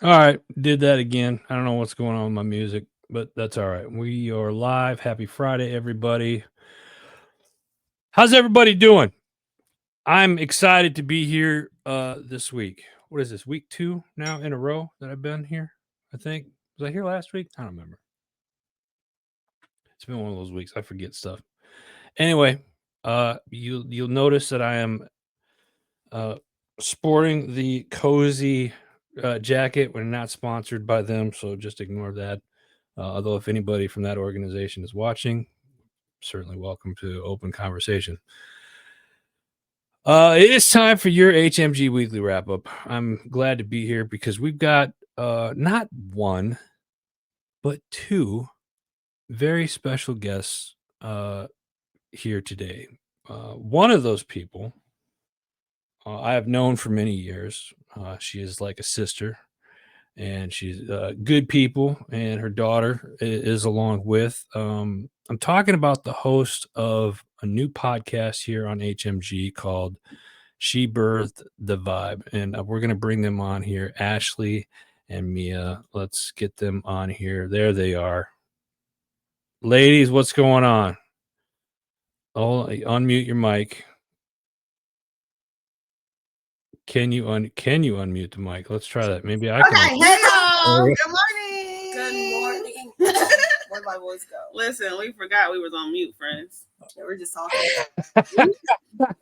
All right, did that again. I don't know what's going on with my music, but that's all right. We are live. Happy Friday, everybody. How's everybody doing? I'm excited to be here this week. What is this? Week 2 now in a row that I've been here, I think. Was I here last week? I don't remember. It's been one of those weeks. I forget stuff. Anyway, you'll notice that I am uh sporting the cozy jacket. We're not sponsored by them, so just ignore that. Although, if anybody from that organization is watching, certainly welcome to open conversation. It is time for your HMG weekly wrap up. I'm glad to be here because we've got not one, but two very special guests here today. One of those people I have known for many years. She is like a sister, and she's good people, and her daughter is along with. I'm talking about the host of a new podcast here on HMG called She Birthed the Vibe, and we're going to bring them on here, Ashley and Mea. Let's get them on here. There they are. Ladies, what's going on? Oh, unmute your mic. Can you unmute the mic? Let's try that. Maybe I can. Okay, hello. Good morning. Good morning. Where'd my voice go? Listen, we forgot we was on mute, friends. Yeah, we're just talking.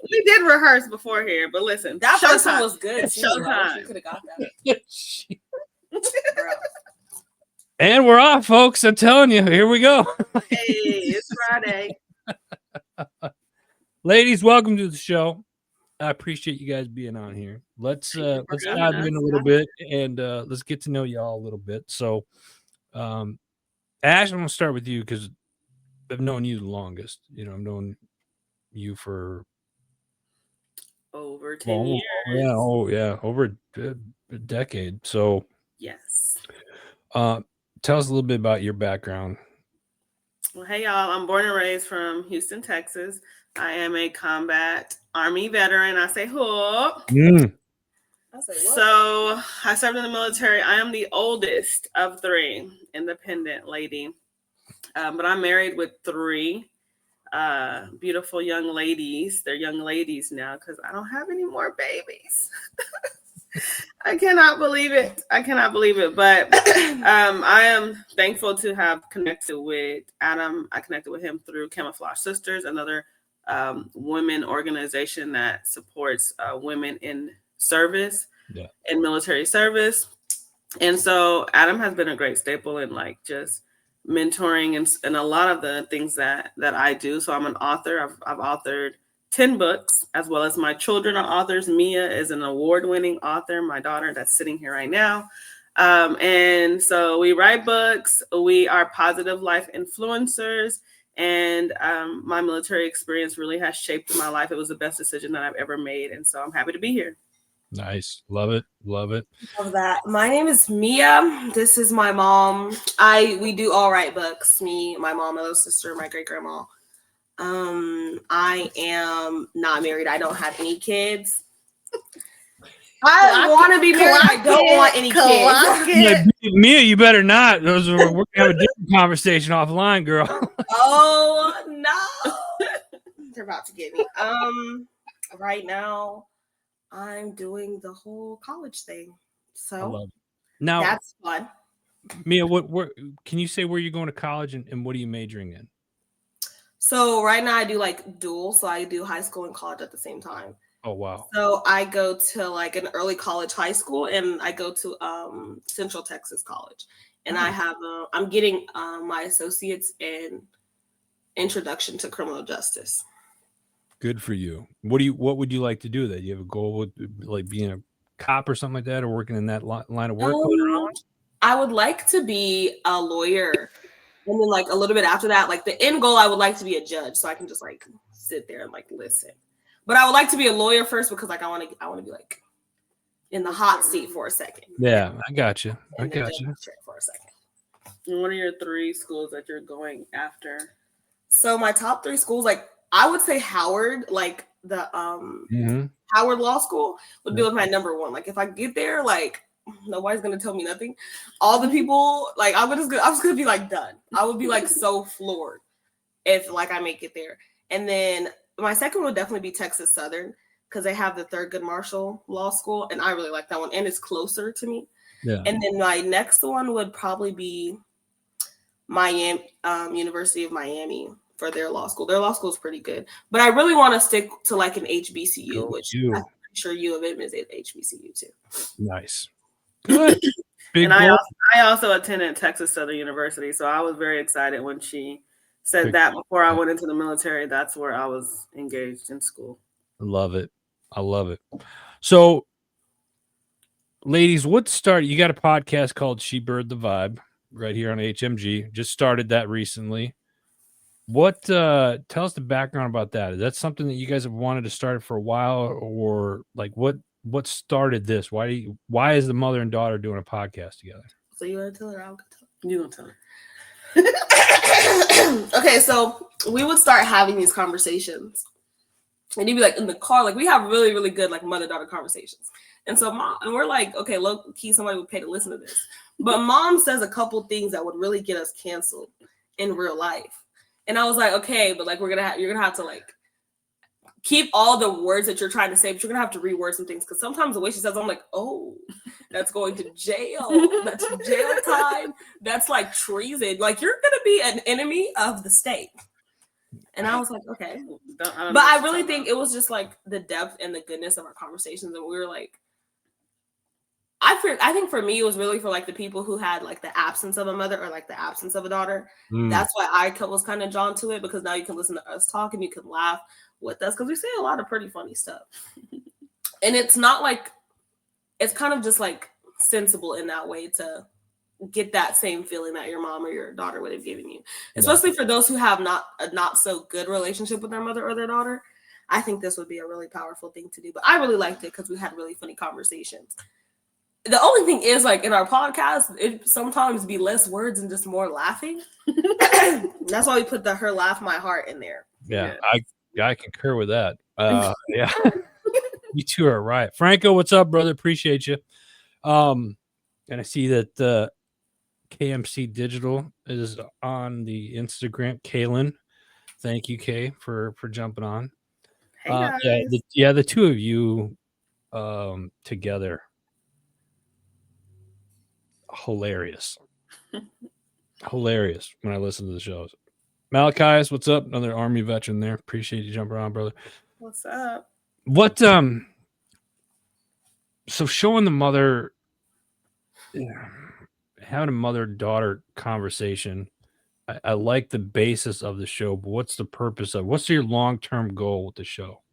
We did rehearse before here, but listen, That first one showtime. was good. It's showtime. You could have got that. And we're off, folks. I'm telling you. Here we go. Hey, it's Friday. Ladies, welcome to the show. I appreciate you guys being on here. Let's dive in a little bit and let's get to know y'all a little bit. So, Ash, I'm gonna start with you because I've known you the longest. You know, I've known you for over 10 years. Over a decade. So, yes. Tell us a little bit about your background. Well, hey y'all, I'm born and raised from Houston, Texas. I am a combat Army veteran. I say whoop. So I served in the military. I am the oldest of 3, independent lady. But I'm married with 3 beautiful young ladies. They're young ladies now because I don't have any more babies. I cannot believe it. But I am thankful to have connected with Adam. I connected with him through Camouflage Sisters, another women organization that supports women in service, in military service. And so Adam has been a great staple in like just mentoring and a lot of the things that I do. So I'm an author. I've authored 10 books, as well as my children are authors. Mea is an award-winning author, my daughter that's sitting here right now. And so we write books. We are positive life influencers. And my military experience really has shaped my life. It was the best decision that I've ever made. And so I'm happy to be here. Nice. Love it. Love that. My name is Mea. This is my mom. We do all write books. Me, my mom, my little sister, my great grandma. I am not married. I don't have any kids. I want to be married. I don't want any kids. Yeah, Mea, you better not. We're gonna have a different conversation offline, girl. Oh no. They're about to get me. Right now I'm doing the whole college thing. So now that's fun. Mea, what can you say where you're going to college and what are you majoring in? So right now I do like dual, so I do high school and college at the same time. Oh wow. So I go to like an early college high school and I go to Central Texas College. And I have I'm getting my associates in Introduction to Criminal Justice. Good for you. What would you like to do? That you have a goal with like being a cop or something like that, or working in that line of work later on? I would like to be a lawyer. And then like a little bit after that, like the end goal, I would like to be a judge so I can just like sit there and like listen. But I would like to be a lawyer first because like I want to be like in the hot seat for a second. Yeah, I got you. For a second. And what are your 3 schools that you're going after? So my top 3 schools, like I would say Howard, like the Howard Law School would be like my number 1. Like if I get there, like nobody's gonna tell me nothing. All the people, like, I was gonna be like done. I would be like so floored if like I make it there. And then my second would definitely be Texas Southern because they have the Thurgood Marshall Law School, and I really like that one, and it's closer to me. Yeah. And then my next one would probably be Miami, University of Miami for their law school. Their law school is pretty good, but I really want to stick to like an HBCU, which I'm pretty sure U of M is at HBCU too. Nice. Good. Big and I also attended Texas Southern University, so I was very excited when she said that before I went into the military. That's where I was engaged in school. I love it. So, ladies, you got a podcast called She Bird the Vibe right here on HMG. Just started that recently. What tell us the background about that? Is that something that you guys have wanted to start for a while, or like what started this? Why is the mother and daughter doing a podcast together? So you want to tell her? I'll tell her. You don't tell her. Okay, so we would start having these conversations, and you'd be like in the car, like we have really, really good like mother-daughter conversations. And so and we're like, okay, low key, somebody would pay to listen to this. But mom says a couple things that would really get us canceled in real life. And I was like, okay, but like you're gonna have to like keep all the words that you're trying to say, but you're gonna have to reword some things because sometimes the way she says, I'm like, oh, that's going to jail. That's jail time. That's like treason. Like you're gonna be an enemy of the state. And I was like, okay. But I really think it was just like the depth and the goodness of our conversations, and we were like, I think for me, it was really for like the people who had like the absence of a mother or like the absence of a daughter. That's why I was kind of drawn to it, because now you can listen to us talk and you can laugh with us because we say a lot of pretty funny stuff. And it's not like, it's kind of just like sensible in that way to get that same feeling that your mom or your daughter would have given you, especially for those who have not so good relationship with their mother or their daughter. I think this would be a really powerful thing to do. But I really liked it because we had really funny conversations. The only thing is, like in our podcast, it sometimes be less words and just more laughing. That's why we put the "her laugh my heart" in there. Yeah. I concur with that. Yeah, you two are right. Franco, what's up, brother? Appreciate you. And I see that KMC Digital is on the Instagram. Kaylin, thank you, Kay, for jumping on. Hey guys. The two of you together. Hilarious when I listen to the shows. Malachi, what's up? Another Army veteran there. Appreciate you jumping on, brother. What's up? What so showing the mother, having a mother-daughter conversation, I like the basis of the show, but what's the purpose of what's your long-term goal with the show?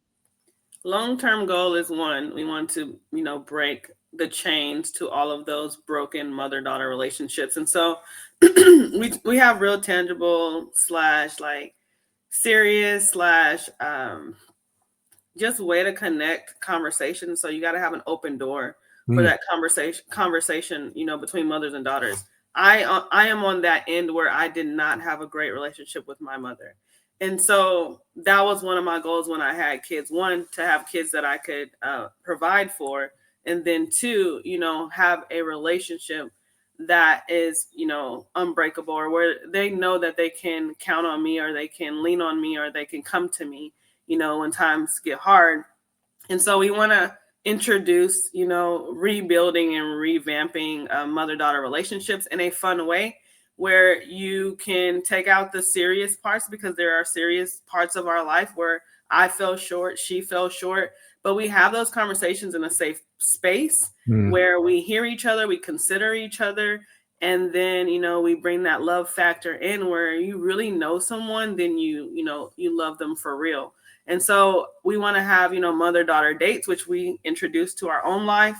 Long-term goal is one, we want to, break the chains to all of those broken mother-daughter relationships. And so we have real tangible / like serious / just way to connect conversation. So you got to have an open door for that conversation, between mothers and daughters. I am on that end where I did not have a great relationship with my mother. And so that was one of my goals when I had kids. One, to have kids that I could provide for. And then two, have a relationship that is, unbreakable, or where they know that they can count on me, or they can lean on me, or they can come to me, when times get hard. And so we want to introduce, rebuilding and revamping mother-daughter relationships in a fun way, where you can take out the serious parts, because there are serious parts of our life where I fell short, she fell short, but we have those conversations in a safe space where we hear each other, we consider each other, and then, we bring that love factor in where you really know someone, then you love them for real. And so we want to have, mother-daughter dates, which we introduced to our own life.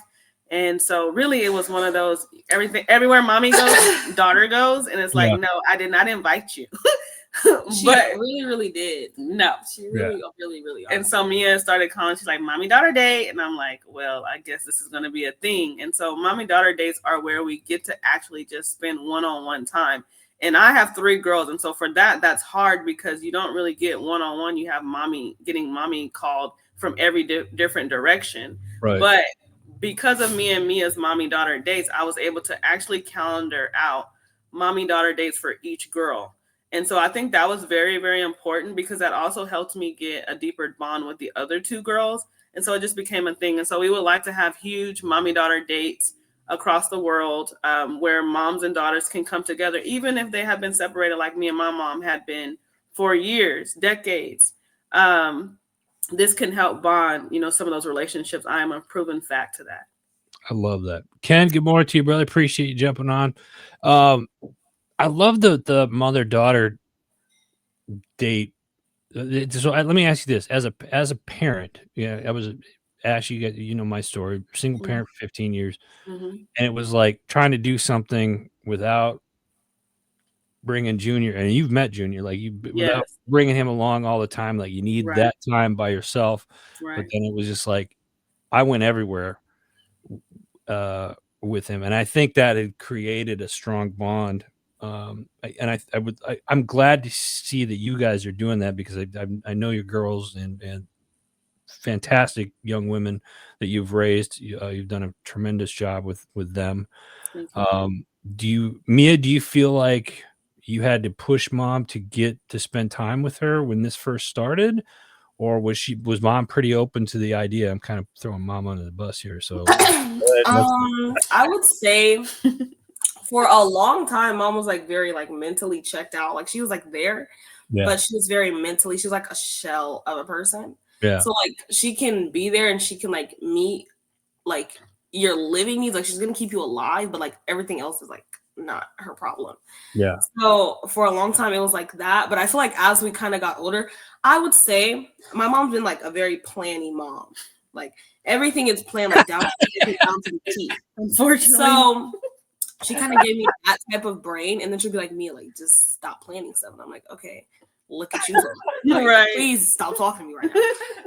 And so really it was one of those, everywhere mommy goes, daughter goes. And it's like, no, I did not invite you. She but really, really did. No. She really. And so Mia started calling, she's like, mommy-daughter date. And I'm like, well, I guess this is going to be a thing. And so mommy-daughter dates are where we get to actually just spend one-on-one time. And I have 3 girls. And so for that's hard, because you don't really get one-on-one. You have getting mommy called from every different direction. Right. But because of me and Mia's mommy-daughter dates, I was able to actually calendar out mommy-daughter dates for each girl. And so I think that was very, very important because that also helped me get a deeper bond with the other two girls. And so it just became a thing. And so we would like to have huge mommy-daughter dates across the world, where moms and daughters can come together, even if they have been separated like me and my mom had been for years, decades. This can help bond, some of those relationships. I am a proven fact to that. I love that. Ken, good morning to you, brother. Appreciate you jumping on. I love the mother-daughter date. So let me ask you this: as a parent, I was Ash. You know my story. Single parent for 15 years, and it was like trying to do something without bringing Junior. And you've met Junior, like without bringing him along all the time. Like you need that time by yourself. Right. But then it was just like I went everywhere with him, and I think that had created a strong bond. I'm glad to see that you guys are doing that because I know your girls and fantastic young women that you've raised. You've done a tremendous job with them. Mea, do you feel like you had to push mom to get to spend time with her when this first started, or was mom pretty open to the idea? I'm kind of throwing mom under the bus here, so I would say for a long time, mom was like very like mentally checked out. Like she was like there, but she was very mentally. She was like a shell of a person. Yeah. So like she can be there and she can like meet like your living needs. Like she's gonna keep you alive, but like everything else is like not her problem. Yeah. So for a long time it was like that. But I feel like as we kind of got older, I would say my mom's been like a very planning mom. Like everything is planned like down to the T. Unfortunately. So she kind of gave me that type of brain, and then she'll be like, Mea, like, just stop planning stuff. And I'm like, okay, look at you. Like, right. Please stop talking to me right now.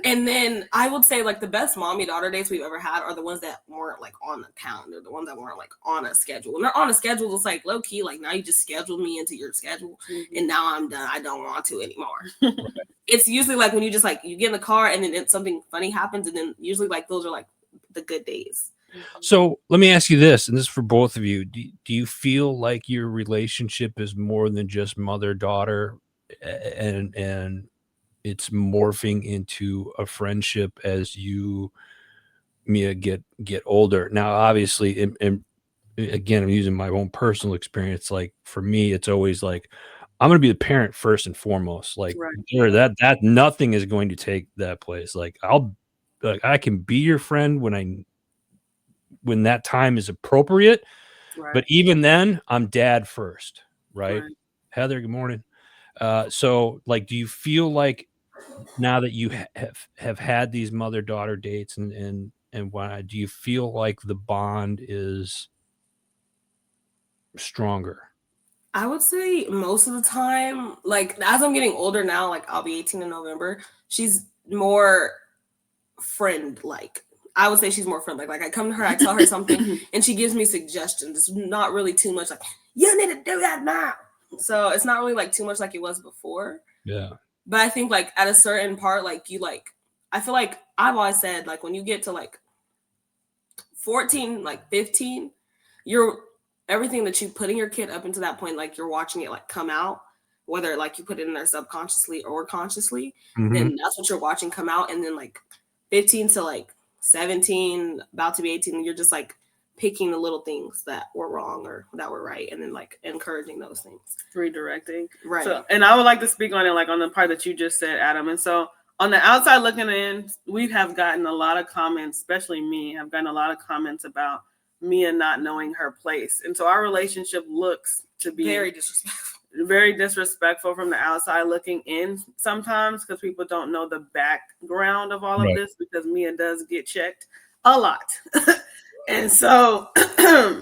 And then I would say, like, the best mommy-daughter dates we've ever had are the ones that weren't, like, on the calendar, the ones that weren't, like, on a schedule. When they're on a schedule, it's, like, low-key, like, now you just scheduled me into your schedule, and now I'm done. I don't want to anymore. It's usually, like, when you just, like, you get in the car, and then something funny happens, and then usually, like, those are, like, the good days. So let me ask you this, and this is for both of you. Do you feel like your relationship is more than just mother-daughter and it's morphing into a friendship as you, Mea, get older? Now, obviously, and again, I'm using my own personal experience. Like for me, it's always like, I'm going to be the parent first and foremost. Like that nothing is going to take that place. Like I can be your friend when that time is appropriate. But even then, I'm dad first, right? Heather, good morning. So like, do you feel like now that you have had these mother-daughter dates and why, do you feel like the bond is stronger? I would say most of the time, like as I'm getting older now, like I'll be 18 in November, she's more friend-like. I would say she's more friendly. Like I come to her, I tell her something, and she gives me suggestions. It's not really too much like, you need to do that now. So it's not really like too much like it was before. Yeah. But I think like at a certain part, like you like, I feel like I've always said like when you get to like 14, like 15, you're everything that you putting your kid up into that point, like you're watching it like come out, whether like you put it in there subconsciously or consciously, then that's what you're watching come out. And then like 15 to like 17, about to be 18, you're just like picking the little things that were wrong or that were right, and then like encouraging those things, redirecting. Right. So, and I would like to speak on it, like on the part that you just said, Adam. And so on the outside looking in, we have gotten a lot of comments, especially me, have gotten a lot of comments about Mea not knowing her place. And so our relationship looks to be very disrespectful from the outside looking in sometimes, because people don't know the background of all of this, because Mea does get checked a lot. And so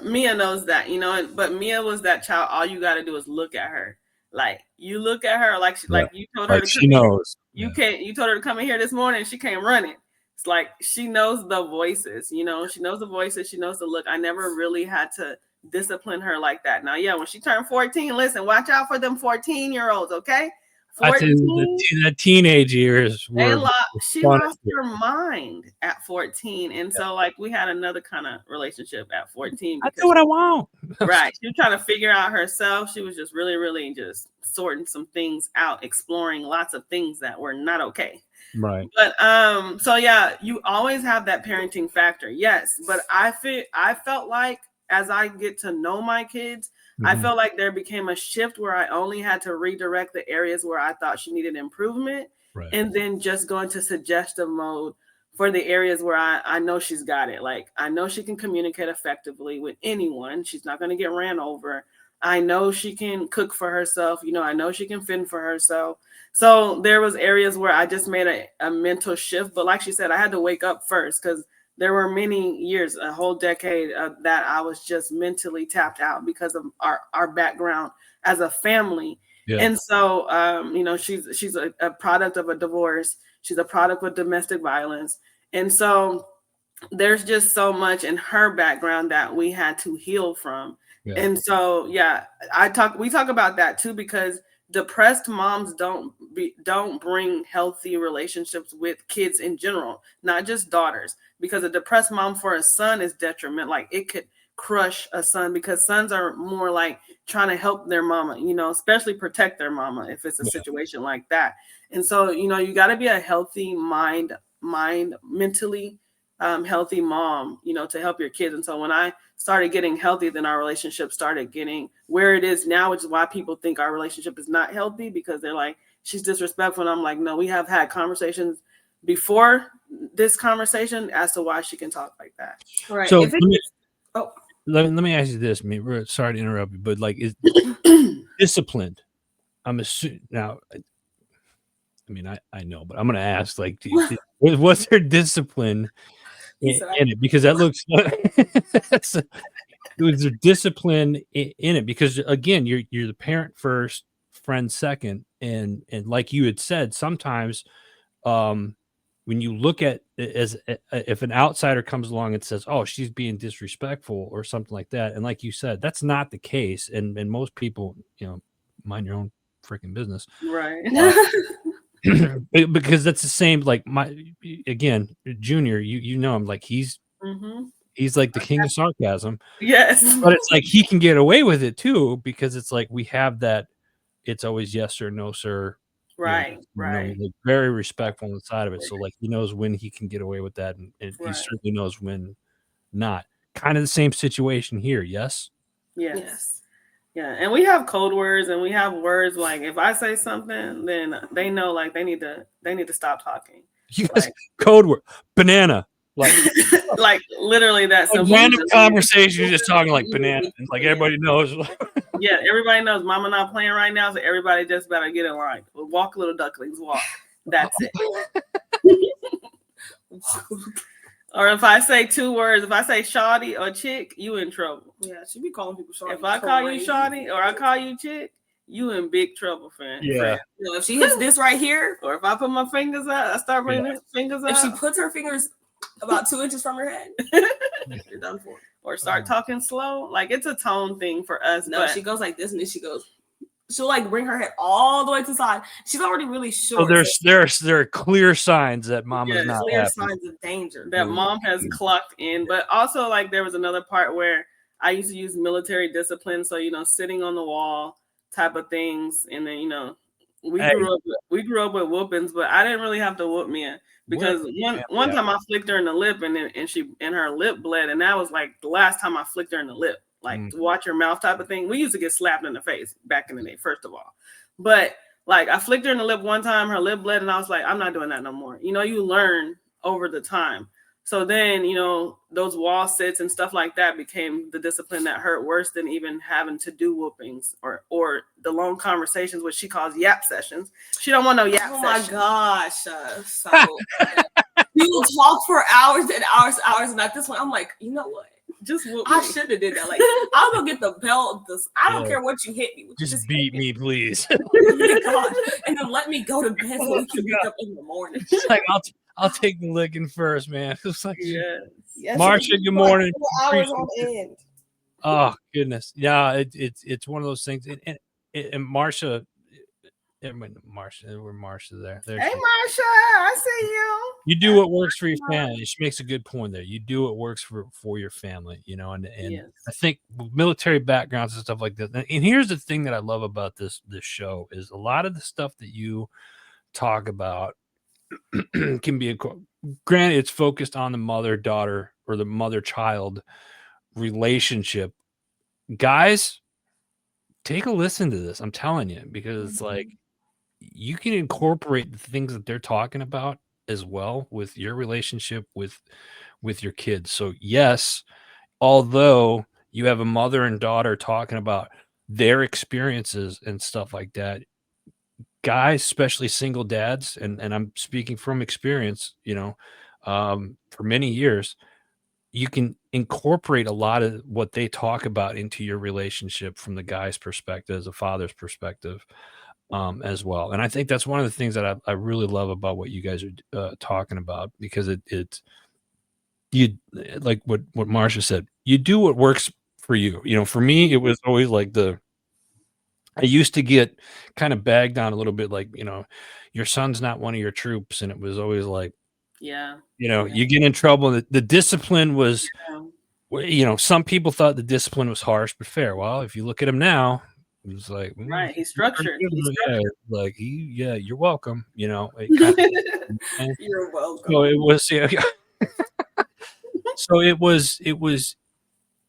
Mea knows that, but Mea was that child. All you got to do is look at her. Like you look at her, like you told her like she knows. You told her to come in here this morning. She came running. It's like she knows the voices, she knows the voices. She knows the look. I never really had to discipline her like that. Now, yeah, when she turned 14, listen, watch out for them 14-year-olds, okay? I tell you, the teenage years were She fun. lost her mind at 14. And so like we had another kind of relationship at 14 I because do what I want. right. She was trying to figure out herself. She was just really, really just sorting some things out, exploring lots of things that were not okay. Right. But so yeah, you always have that parenting factor. Yes. But I felt like as I get to know my kids, I felt like there became a shift where I only had to redirect the areas where I thought she needed improvement, Right. and then just go into suggestive mode for the areas where I know she's got it. Like I know she can communicate effectively with anyone. She's not going to get ran over. I know she can cook for herself. You know, I know she can fend for herself. So there was areas where I just made a mental shift. But like she said, I had to wake up first because there were many years, a whole decade that I was just mentally tapped out because of our background as a family. Yeah. And so, you know, she's a product of a divorce. She's a product of domestic violence. And so there's just so much in her background that we had to heal from. Yeah. And so, yeah, we talk about that too, because depressed moms don't bring healthy relationships with kids in general, not just daughters, because a depressed mom for a son is detriment. Like it could crush a son because sons are more like trying to help their mama, you know, especially protect their mama if it's a situation like that. And so, you know, you got to be a healthy mind mentally healthy mom, you know, to help your kids. And so when I started getting healthy, then our relationship started getting where it is now, which is why people think our relationship is not healthy, because they're like, she's disrespectful. And I'm like, no, we have had conversations before this conversation as to why she can talk like that. Right. So let me ask you this. Sorry to interrupt you, but like, is disciplined? I'm assuming now. I mean, I know, but I'm going to ask, like, what's there discipline in it? Because that looks, was there discipline in it? Because again, you're the parent first, friend second, and like you had said, sometimes, when you look at it as if an outsider comes along and says, "Oh, she's being disrespectful" or something like that, and like you said, that's not the case, and most people, you know, mind your own freaking business, right? Because that's the same. Like again, Junior, you know him, like he's like the king of sarcasm. Yes, but it's like he can get away with it too, because it's like we have that. It's always yes sir, no sir. Right, right. You know, like very respectful on the side of it. So like he knows when he can get away with that, and he certainly knows when not. Kind of the same situation here. Yes. Yes. Yeah, and we have code words, and we have words like if I say something, then they know like they need to stop talking. Like, code word banana, like like literally that simple. Random conversation, you're just talking like banana, like everybody knows. Yeah, everybody knows Mama not playing right now, so everybody just better get in line. Walk, little ducklings, walk. That's it. Or if I say two words, if I say shawty or chick, you in trouble. Yeah, she be calling people shawty. If I call you shawty or I call you chick, you in big trouble, friend. Yeah. You know, if she hits this right here, or if I put my fingers out, I start putting her fingers out. If she puts her fingers about 2 inches from her head, you're done for. Or start talking slow. Like it's a tone thing for us. No, she goes like this, and then she'll like bring her head all the way to the side. She's already really short. So there are clear signs that Mama's not clear happy. signs of danger that Mom has clocked in. But also, like there was another part where I used to use military discipline, so you know, sitting on the wall type of things, and then you know, we grew up with whoopings, but I didn't really have to whoop Mea because one time I flicked her in the lip, and her lip bled, and that was like the last time I flicked her in the lip. Like to watch your mouth type of thing. We used to get slapped in the face back in the day, first of all. But like I flicked her in the lip one time, her lip bled, and I was like, I'm not doing that no more. You know, you learn over the time. So then, you know, those wall sits and stuff like that became the discipline that hurt worse than even having to do whoopings or the long conversations, which she calls yap sessions. She don't want no yap sessions. Oh my gosh. So we will talk for hours and hours and hours. And at this point, I'm like, you know what? Just I should have did that. Like, I'll go get the belt. I don't care what you hit me with. Just beat me, please. Oh my God. And then let me go to bed so we can wake up in the morning. Like I'll take the licking first, man. It's like yes. Marsha, good morning. Hours on end. Oh goodness, yeah. It's one of those things, and Marsha, Marsha, we're Marsha there. There Hey, she. Marsha, I see you. You do what works for your family. She makes a good point there. You do what works for your family, and I Yes. think military backgrounds and stuff like that. And here's the thing that I love about this show is a lot of the stuff that you talk about can be granted it's focused on the mother-daughter or the mother-child relationship. Guys, take a listen to this. I'm telling you, because it's like you can incorporate the things that they're talking about as well with your relationship with your kids. So yes, although you have a mother and daughter talking about their experiences and stuff like that, guys, especially single dads, and I'm speaking from experience, for many years, you can incorporate a lot of what they talk about into your relationship from the guy's perspective, as a father's perspective, as well. And I think that's one of the things that I really love about what you guys are talking about, because you like what Marsha said, you do what works for you. For me, it was always like I used to get kind of bagged on a little bit, like, your son's not one of your troops. And it was always like, Yeah. you get in trouble. The discipline was, some people thought the discipline was harsh, but fair. Well, if you look at him now, it was like, Right. He's structured. yeah, like you're welcome. It kind of, You're welcome. so it was, yeah. So it was,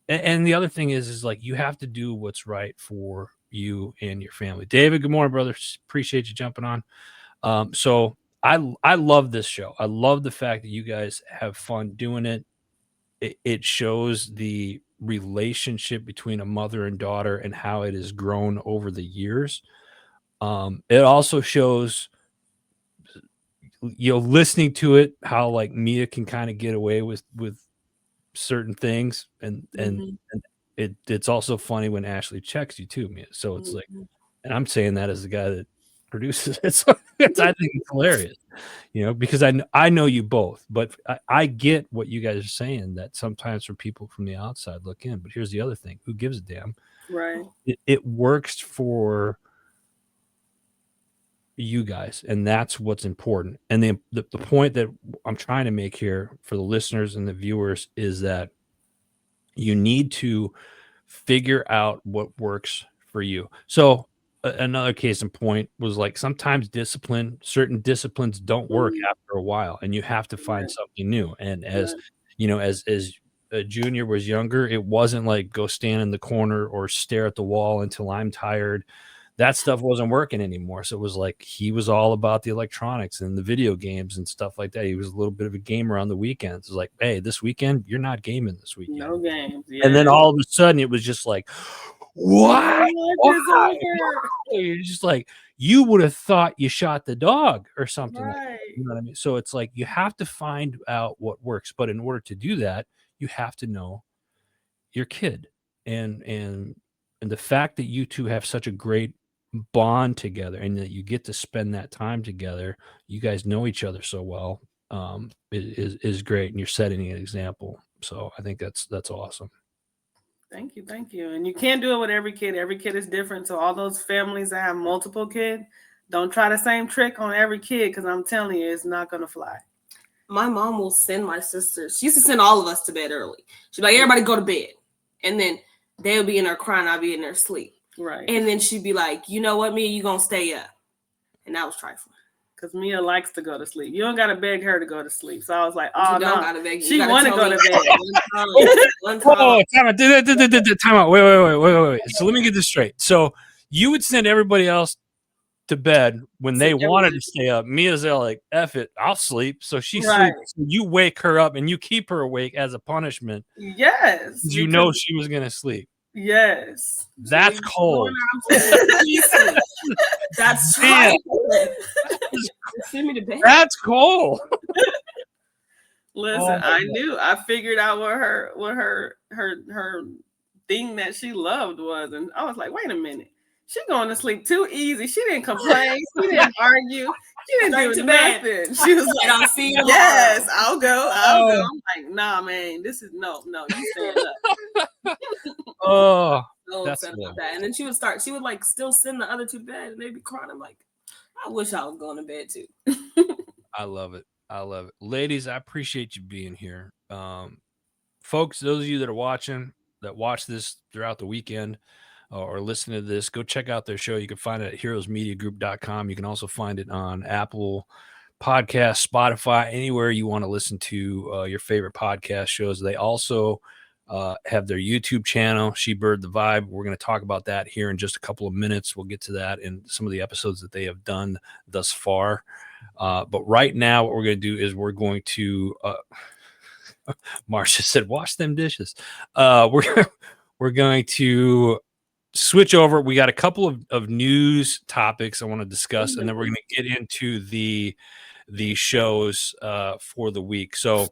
and the other thing is like you have to do what's right for you and your family. David, good morning, brother. Appreciate you jumping on. So I love this show. I love the fact that you guys have fun doing it. It shows the relationship between a mother and daughter and how it has grown over the years. It also shows, listening to it, how like Mia can kind of get away with certain things, and it's also funny when Ashley checks you too, Mia. So it's like, and I'm saying that as the guy that produces it, so I think it's hilarious, because I know you both, but I get what you guys are saying, that sometimes for people from the outside look in. But here's the other thing: who gives a damn? Right. It works for you guys, and that's what's important. And the point that I'm trying to make here for the listeners and the viewers is that you need to figure out what works for you. So another case in point was like sometimes certain disciplines don't work after a while, and you have to find something new. And as as a Junior was younger, it wasn't like go stand in the corner or stare at the wall until I'm tired. That stuff wasn't working anymore. So it was like he was all about the electronics and the video games and stuff like that. He was a little bit of a gamer on the weekends. It was like, hey, this weekend you're not gaming this weekend. No games. Yeah. And then all of a sudden it was just like, what? Why? You're just like, you would have thought you shot the dog or something. Like that, you know what I mean? So it's like you have to find out what works. But in order to do that, you have to know your kid. And the fact that you two have such a great bond together and that you get to spend that time together, you guys know each other so well, is great. And you're setting an example. So I think that's awesome. Thank you. And you can't do it with every kid. Every kid is different. So all those families that have multiple kids, don't try the same trick on every kid, because I'm telling you, it's not going to fly. My mom will send my sisters. She used to send all of us to bed early. She'd be like, everybody go to bed. And then they'll be in there crying. I'll be in there asleep. Right. And then she'd be like, you know what, Mia, you going to stay up. And that was trifling. Because Mia likes to go to sleep. You don't got to beg her to go to sleep. So I was like, oh, no. Beg she want to go to bed. Oh, time out. Wait. So let me get this straight. So you would send everybody else to bed when they wanted to stay up. Mia's there like, F it, I'll sleep. So she sleeps. So you wake her up and you keep her awake as a punishment. Yes. You know she was going to sleep. Yes. That's cold. That's right. Send me to bed. That's cold. Listen, I figured out what her thing that she loved was, and I was like, wait a minute. She going to sleep too easy. She didn't complain. She didn't argue. She didn't do nothing. She was like, I'll see you. Yes, I'll go. I'm like, nah, man, this is no, you stand up. Oh, so upset about that. And then she would like still send the other two to bed, and they'd be crying. I'm like, I wish I was going to bed too. I love it. I love it. Ladies, I appreciate you being here. Folks, those of you that are watching, that watch this throughout the weekend or listen to this, go check out their show. You can find it at heroesmediagroup.com. You can also find it on Apple Podcasts, Spotify, anywhere you want to listen to your favorite podcast shows. They also have their YouTube channel, She Bird the Vibe. We're going to talk about that here in just a couple of minutes. We'll get to that in some of the episodes that they have done thus far. But right now, what we're going to do is we're going to Marcia said, wash them dishes. We're going to switch over. We got a couple of news topics I want to discuss, and then we're going to get into the shows for the week. So,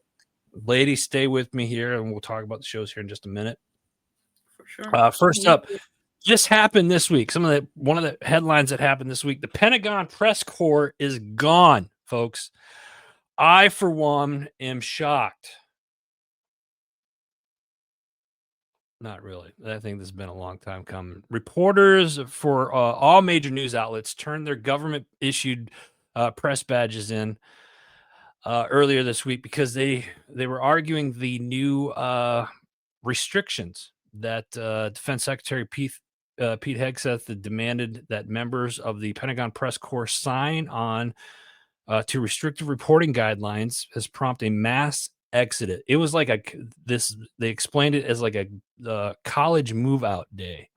ladies, stay with me here, and we'll talk about the shows here in just a minute. For sure. First up, just happened this week. One of the headlines that happened this week: the Pentagon press corps is gone, folks. I, for one, am shocked. Not really. I think this has been a long time coming. Reporters for all major news outlets turned their government-issued press badges in earlier this week because they were arguing the new restrictions that Defense Secretary Pete Hegseth demanded that members of the Pentagon press corps sign on to restrictive reporting guidelines has prompted a mass exodus. It was like they explained it as like a college move out day.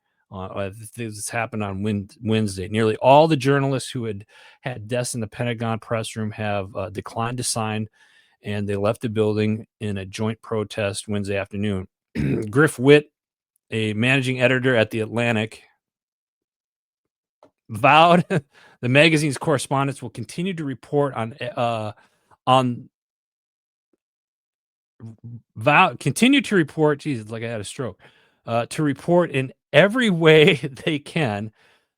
This happened on Wednesday. Nearly all the journalists who had desks in the Pentagon press room have declined to sign, and they left the building in a joint protest Wednesday afternoon. Griff Witt, a managing editor at The Atlantic, vowed the magazine's correspondents will continue to report continue to report. Jesus, like I had a stroke. To report in every way they can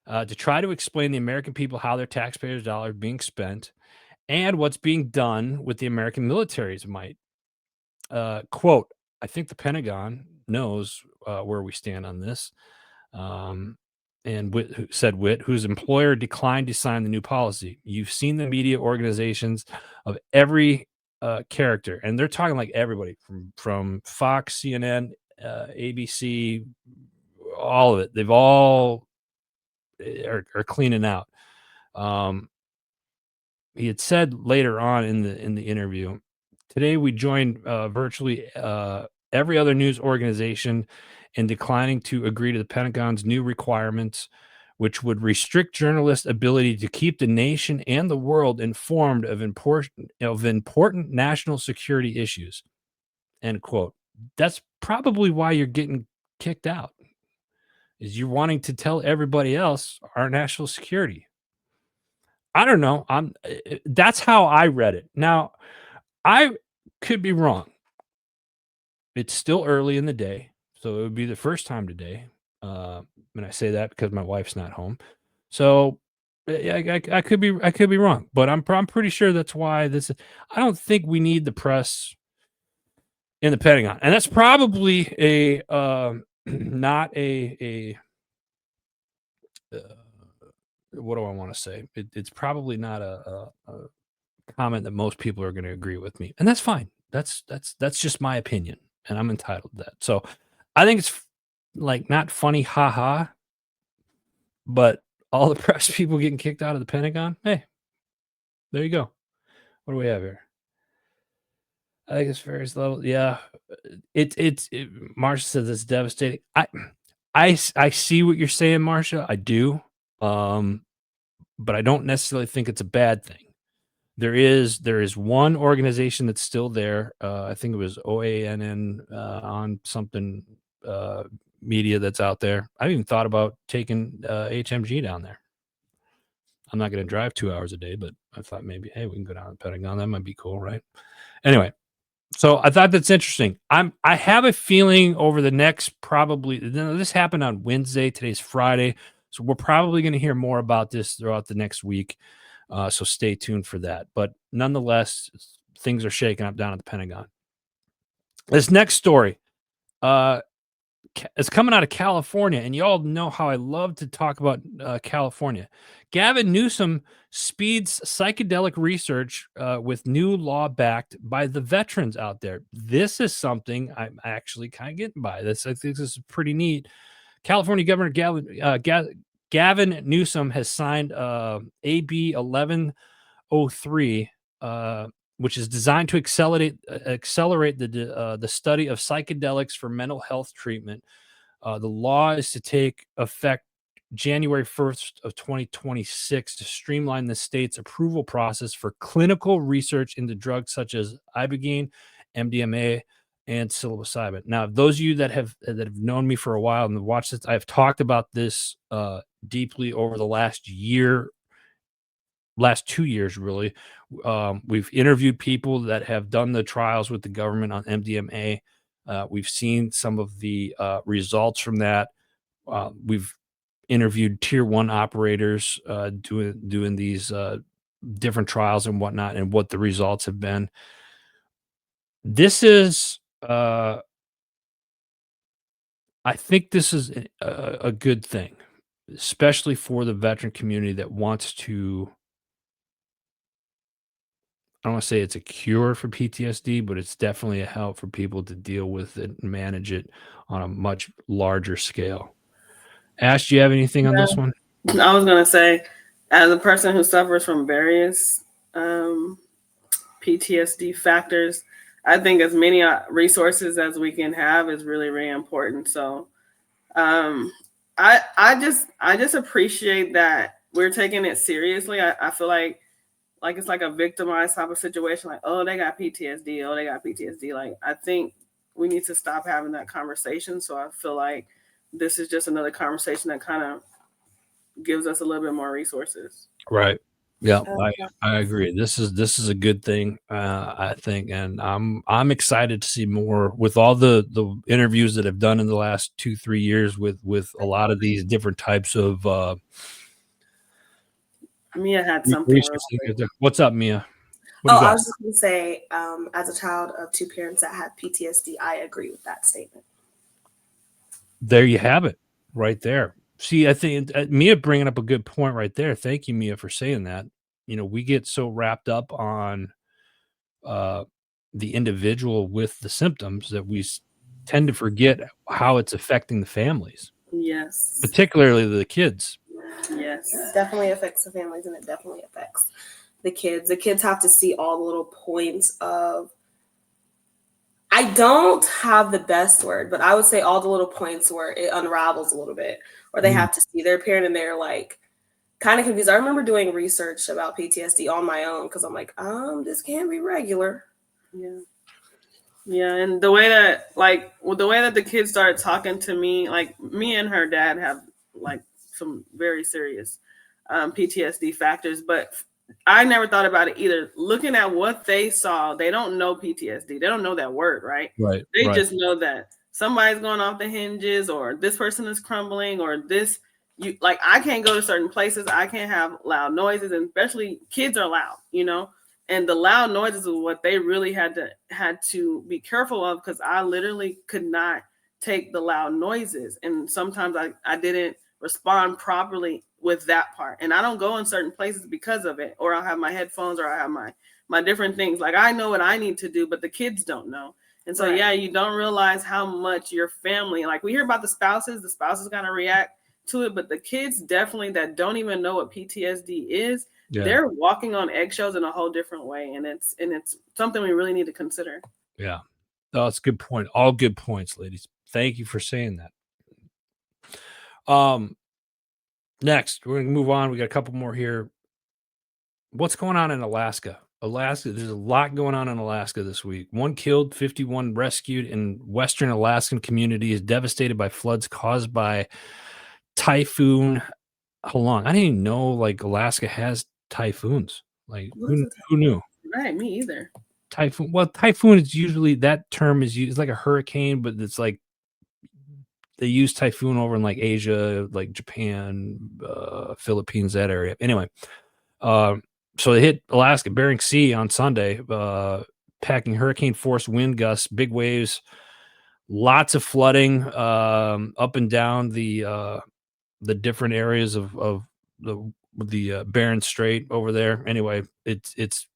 to try to explain to the American people how their taxpayers' dollars are being spent and what's being done with the American military's might. Quote, I think the Pentagon knows where we stand on this. And said Witt, whose employer declined to sign the new policy. You've seen the media organizations of every character, and they're talking like everybody from Fox, CNN, ABC, all of it. They've all are cleaning out. He had said later on in the interview, today we joined virtually every other news organization in declining to agree to the Pentagon's new requirements, which would restrict journalists' ability to keep the nation and the world informed of important national security issues. End quote. That's probably why you're getting kicked out, is you're wanting to tell everybody else our national security. I don't know. That's how I read it. Now, I could be wrong. It's still early in the day, so it would be the first time today. And I say that because my wife's not home. So I could be wrong, but I'm pretty sure that's why this. I don't think we need the press in the Pentagon, and that's probably not a what do I want to say? It's probably not a comment that most people are going to agree with me, and that's fine. That's just my opinion, and I'm entitled to that. So I think it's like not funny, haha, but all the press people getting kicked out of the Pentagon. Hey, there you go. What do we have here? I think it's various levels. Yeah, Marsha says it's devastating. I see what you're saying, Marsha. I do, but I don't necessarily think it's a bad thing. There is one organization that's still there. I think it was OANN on something media that's out there. I even thought about taking HMG down there. I'm not going to drive 2 hours a day, but I thought maybe, hey, we can go down to the Pentagon. That might be cool, right? Anyway, so I thought that's interesting. I have a feeling over the next this happened on Wednesday. Today's Friday. So we're probably going to hear more about this throughout the next week. So stay tuned for that. But nonetheless, things are shaking up down at the Pentagon. This next story, It's coming out of California, and y'all know how I love to talk about California. Gavin Newsom speeds psychedelic research with new law backed by the veterans out there. This is something I'm actually kind of getting by. This I think this is pretty neat. California Governor Gavin Newsom has signed AB 1103, which is designed to accelerate the study of psychedelics for mental health treatment. The law is to take effect January 1st of 2026 to streamline the state's approval process for clinical research into drugs such as ibogaine, MDMA, and psilocybin. Now, those of you that have known me for a while and watched this, I've talked about this deeply over the last 2 years, really. We've interviewed people that have done the trials with the government on MDMA. We've seen some of the results from that. We've interviewed tier 1 operators doing these different trials and whatnot, and what the results have been. This is I think this is a good thing, especially for the veteran community that wants to, I don't want to say it's a cure for PTSD, but it's definitely a help for people to deal with it and manage it on a much larger scale. Ash, do you have anything on this one? I was going to say, as a person who suffers from various PTSD factors, I think as many resources as we can have is really, really important. So I just appreciate that we're taking it seriously. I feel like it's like a victimized type of situation. Like, oh, they got PTSD. Oh, they got PTSD. Like, I think we need to stop having that conversation. So I feel like this is just another conversation that kind of gives us a little bit more resources. Right. Yeah, I agree. This is a good thing, I think, and I'm excited to see more with all the interviews that I've done in the last 2-3 years with a lot of these different types of. Mea had something. What's up, Mea? I was just going to say, as a child of 2 parents that had PTSD, I agree with that statement. There you have it, right there. See, I think Mea bringing up a good point right there. Thank you, Mea, for saying that. You know, we get so wrapped up on the individual with the symptoms that we tend to forget how it's affecting the families. Yes. Particularly the kids. Yes. It definitely affects the families, and it definitely affects the kids. The kids have to see all the little points of, I don't have the best word, but I would say all the little points where it unravels a little bit, or they have to see their parent and they're like kind of confused. I remember doing research about PTSD on my own because I'm like, this can't be regular. Yeah, and the way that the kids started talking to me, like me and her dad have like some very serious PTSD factors, but I never thought about it either. Looking at what they saw, they don't know PTSD. They don't know that word, right? Right. They just know that somebody's going off the hinges, or this person is crumbling, or this. Like, I can't go to certain places. I can't have loud noises, and especially kids are loud, you know. And the loud noises is what they really had to be careful of, because I literally could not take the loud noises, and sometimes I didn't respond properly with that part, and I don't go in certain places because of it, or I'll have my headphones, or I have my different things. Like, I know what I need to do, but the kids don't know. And so yeah, you don't realize how much your family, like we hear about the spouses got to react to it, but the kids definitely that don't even know what PTSD is, they're walking on eggshells in a whole different way, and it's something we really need to consider. Yeah, that's a good point. All good points, ladies. Thank you for saying that. Next, we're gonna move on. We got a couple more here. What's going on in Alaska? There's a lot going on in Alaska this week. 1 killed, 51 rescued, and Western Alaskan community is devastated by floods caused by Typhoon. Hold on, I didn't even know like Alaska has typhoons. Like, who knew? Right, me either. Typhoon. Well, typhoon is usually, that term is used, it's like a hurricane, but it's like they use typhoon over in like Asia, like Japan, Philippines, that area. Anyway, so they hit Alaska, Bering Sea on Sunday, packing hurricane force wind gusts, big waves lots of flooding up and down the different areas of the Barren Strait over there. Anyway, it's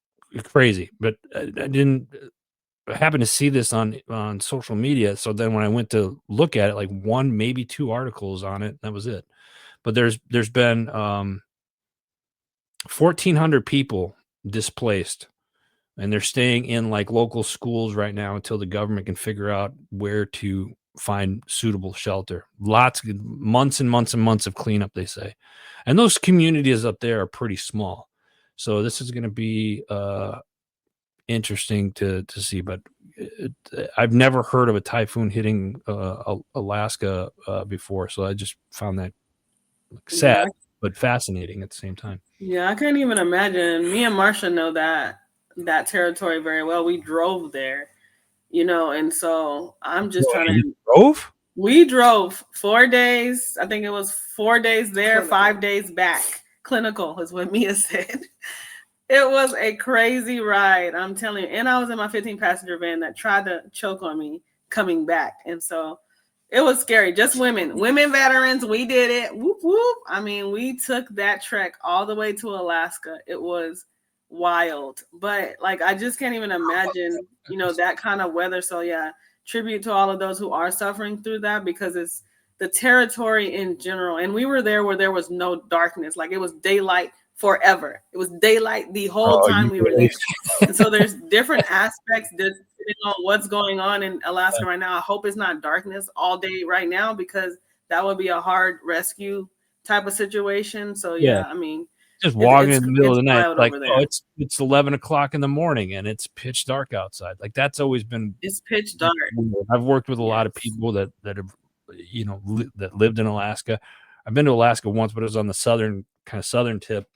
crazy. But I didn't happen to see this on social media. So then when I went to look at it, like one, maybe two articles on it, that was it. But there's been 1,400 people displaced, and they're staying in like local schools right now until the government can figure out where to find suitable shelter. Lots of months and months and months of cleanup, they say. And those communities up there are pretty small. So this is going to be interesting to see, but I've never heard of a typhoon hitting Alaska before, so I just found that sad but fascinating at the same time. Yeah, I can't even imagine. Me and Marsha know that territory very well. We drove there, and so I'm just trying to. Drove? We drove 4 days. I think it was 4 days there, Clinical. 5 days back. Clinical is what Mea said. It was a crazy ride, I'm telling you. And I was in my 15-passenger van that tried to choke on me coming back. And so it was scary. Just women veterans. We did it. Whoop, whoop. I mean, we took that trek all the way to Alaska. It was wild. But like, I just can't even imagine, that kind of weather. So yeah, tribute to all of those who are suffering through that, because it's the territory in general. And we were there where there was no darkness. Like, it was daylight forever. It was daylight the whole time we were there. And so there's different aspects depending on what's going on in Alaska right now. I hope it's not darkness all day right now, because that would be a hard rescue type of situation. So yeah. I mean, just walking in the middle of the night, like, oh, it's 11 o'clock in the morning and it's pitch dark outside. Like, that's always been, it's pitch dark. I've worked with a lot of people that have, that lived in Alaska. I've been to Alaska once, but it was on the southern tip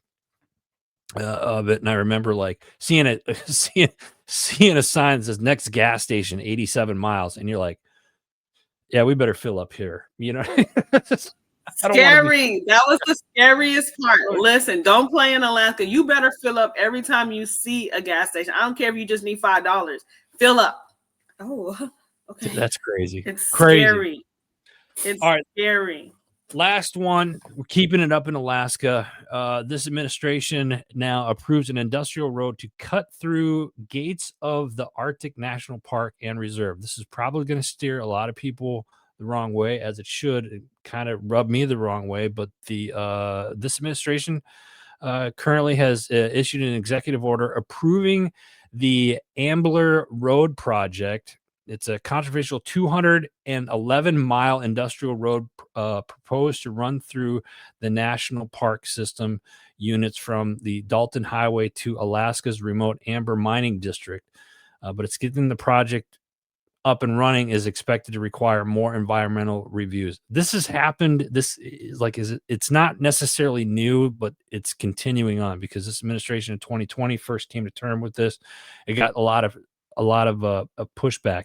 of it. And I remember like seeing a sign that says next gas station, 87 miles. And you're like, yeah, we better fill up here. Scary. That was the scariest part. Listen, don't play in Alaska. You better fill up every time you see a gas station. I don't care if you just need $5. Fill up. Oh, okay. That's crazy. It's crazy. Scary. It's all right. Scary. Last one, we're keeping it up in Alaska. This administration now approves an industrial road to cut through gates of the Arctic National Park and Reserve. This is probably going to steer a lot of people the wrong way, as it should. It kind of rubbed me the wrong way, but this administration currently has issued an executive order approving the Ambler Road project. It's a controversial 211-mile industrial road proposed to run through the national park system units from the Dalton Highway to Alaska's remote Amber Mining District. But it's getting the project up and running is expected to require more environmental reviews. This has happened. This is like, it's not necessarily new, but it's continuing on, because this administration in 2020 first came to term with this. It got a lot of pushback.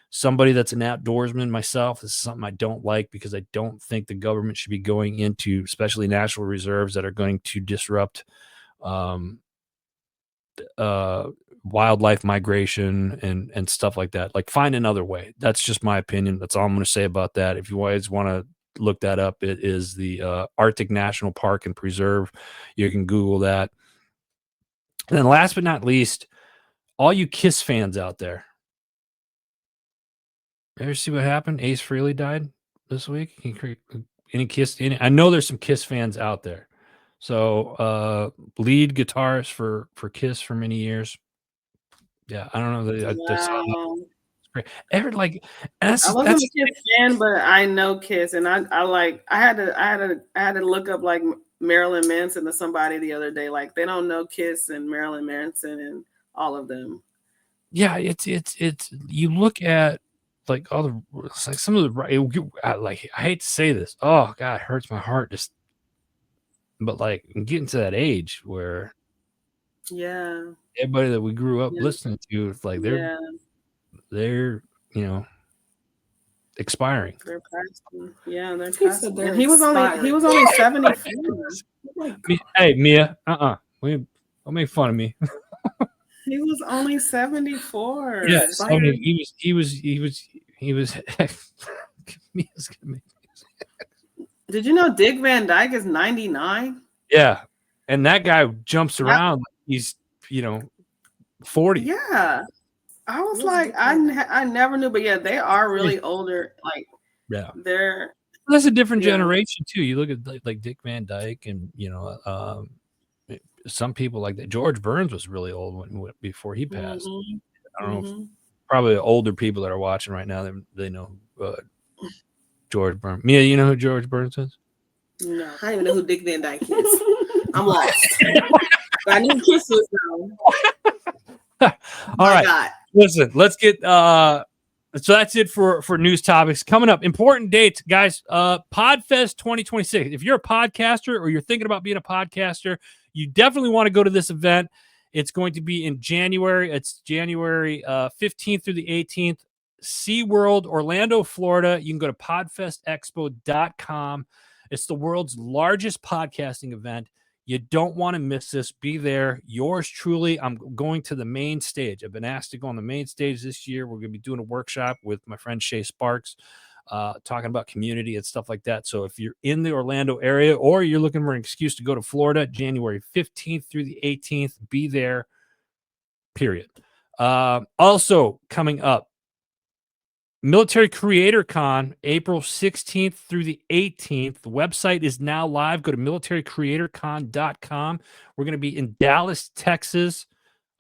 Somebody that's an outdoorsman myself, this is something I don't like, because I don't think the government should be going into, especially national reserves that are going to disrupt wildlife migration and stuff like that. Like, find another way. That's just my opinion. That's all I'm going to say about that. If you guys want to look that up, it is the Arctic National Park and Preserve. You can Google that. And then last but not least, all you Kiss fans out there, ever see what happened? Ace Frehley died this week. Any Kiss? I know there's some Kiss fans out there. So lead guitarist for Kiss for many years. Yeah, I don't know. Wow. I wasn't a Kiss fan, but I know Kiss, and I had to look up like Marilyn Manson to somebody the other day. Like, they don't know Kiss and Marilyn Manson and all of them. Yeah, it's you look at like all the, it's like some of the, like, I hate to say this. Oh God, it hurts my heart just, but like, I'm getting to that age where everybody that we grew up listening to, it's like they're expiring. They're passing. Yeah, they're passing. And he was only 74. Hey, Mea, don't make fun of me. He was only 74. Yes, I mean, he was He was. Mia's gonna make me Did you know Dick Van Dyke is 99? Yeah, and that guy jumps around like he's 40. Yeah, I was Who's like, Dick I Van Dyke? I never knew, but yeah, they are really older. Like Yeah, they're that's a different Yeah. generation too. You look at like Dick Van Dyke, and some people like that. George Burns was really old before he passed. Mhm, I don't know. mhm. Probably older people that are watching right now, they know George Burns. Mia, you know who George Burns is? No. I don't even know who Dick Van Dyke is. I'm lost. But I knew Kiss was though. All right. God. Listen, let's get so that's it for news topics. Coming up, important dates, guys. Podfest 2026. If you're a podcaster or you're thinking about being a podcaster, you definitely want to go to this event. It's going to be in January. It's January 15th through the 18th. SeaWorld, Orlando, Florida. You can go to podfestexpo.com. It's the world's largest podcasting event. You don't want to miss this. Be there. Yours truly. I'm going to the main stage. I've been asked to go on the main stage this year. We're going to be doing a workshop with my friend Shay Sparks, talking about community and stuff like that. So if you're in the Orlando area or you're looking for an excuse to go to Florida, January 15th through the 18th, be there, period. Also coming up, Military Creator Con, April 16th through the 18th. The website is now live. Go to militarycreatorcon.com. We're going to be in Dallas, Texas.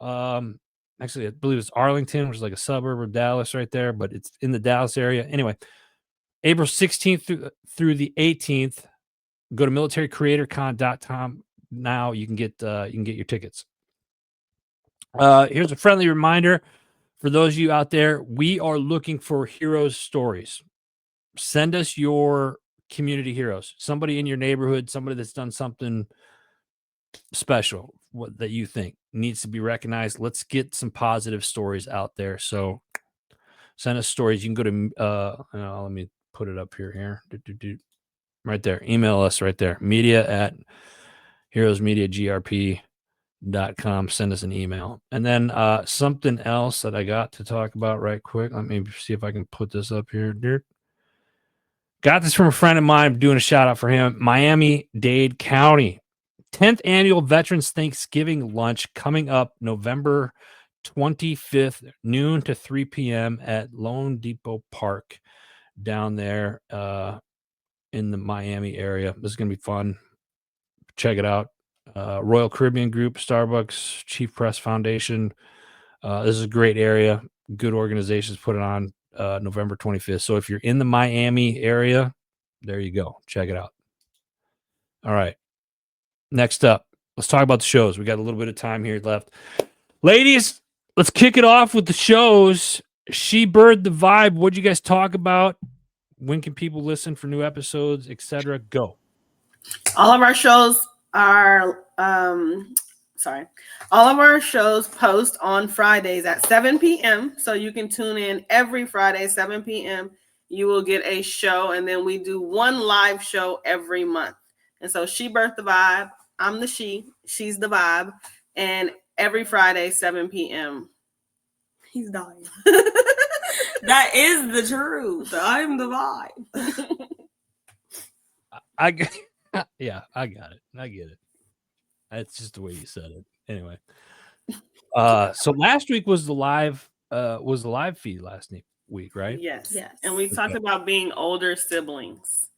Actually, I believe it's Arlington, which is like a suburb of Dallas right there, but it's in the Dallas area. Anyway, April 16th through the 18th. Go to militarycreatorcon.com now. You can get your tickets. Here's a friendly reminder. For those of you out there, we are looking for heroes stories. Send us your community heroes, somebody in your neighborhood, somebody that's done something special that you think needs to be recognized. Let's get some positive stories out there. So send us stories. You can go to, let me put it up here. Right there. Email us right there. media@heroesmediagrp.com. Send us an email. And then something else that I got to talk about right quick. Let me see if I can put this up here. Got this from a friend of mine. I'm doing a shout out for him. Miami-Dade County. 10th annual Veterans Thanksgiving lunch coming up November 25th, noon to 3 p.m. at Lone Depot Park down there in the Miami area. This is going to be fun. Check it out. Royal Caribbean Group, Starbucks, Chief Press Foundation. This is a great area. Good organizations put it on November 25th. So if you're in the Miami area, there you go. Check it out. All right. Next up, let's talk about the shows. We got a little bit of time here left. Ladies, let's kick it off with the shows. She Bird the Vibe. What'd you guys talk about? When can people listen for new episodes, etc.? Go. All of our shows are all of our shows post on Fridays at 7 p.m. So you can tune in every Friday, 7 p.m. You will get a show, and then we do one live show every month. And so She Birthed the Vibe. I'm the she, she's the vibe. And every Friday, 7 p.m. He's dying. That is the truth. I'm the vibe. I got it. I get it. That's just the way you said it. Anyway. So last week was the live feed last week, right? Yes. Yes. And we talked about being older siblings.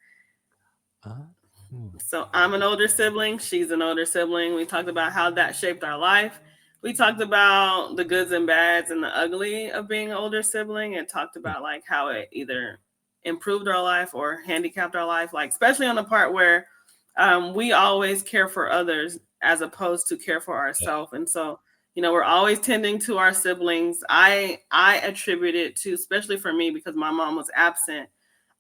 Hmm. So I'm an older sibling. She's an older sibling. We talked about how that shaped our life. We talked about the goods and bads and the ugly of being an older sibling, and talked about like how it either improved our life or handicapped our life, like especially on the part where we always care for others as opposed to care for ourselves. And so, we're always tending to our siblings. I attribute it to, especially for me, because my mom was absent.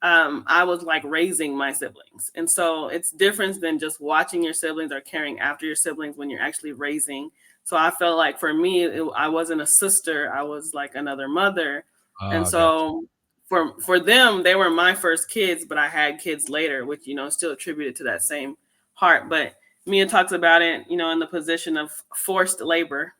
I was like raising my siblings. And so it's different than just watching your siblings or caring after your siblings when you're actually raising. So I felt like for me, I wasn't a sister. I was like another mother. And so for them, they were my first kids, but I had kids later, which, still attributed to that same heart. But Mia talks about it, in the position of forced labor.